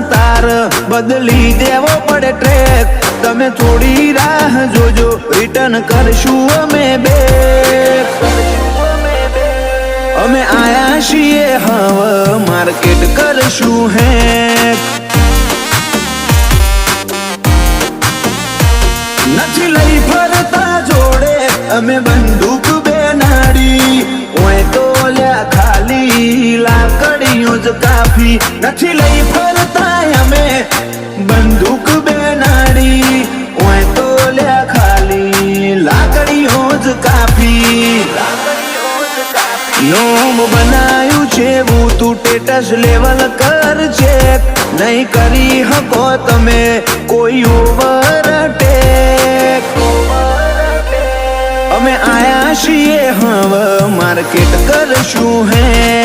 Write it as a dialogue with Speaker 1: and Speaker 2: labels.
Speaker 1: પણ તાર બદલી દેવો પડે ટ્રેક તમે થોડી રાહ જોજો રિટર્ન કરશું અમે બેક અમે આયા છીએ હવે માર્કેટ કરશું હેક નથી લઈ ફરતા જોડે અમે બંદૂક બેનાડી ઓય તો લ્યા ખાલી લાકડીઓ જ કાફી નથી લઈ ફરતા અમે બંદૂક બેનાડી ઓય તો લ્યા ખાલી લાકડીઓ જ કાફી નોમ બનાયું છે હું તું ટેટસ લેવલ કર છે નહીં કરી હકો તમે કોઈ ઓવરટેક અમે આયા છીએ હવે માર્કેટ કરશું હે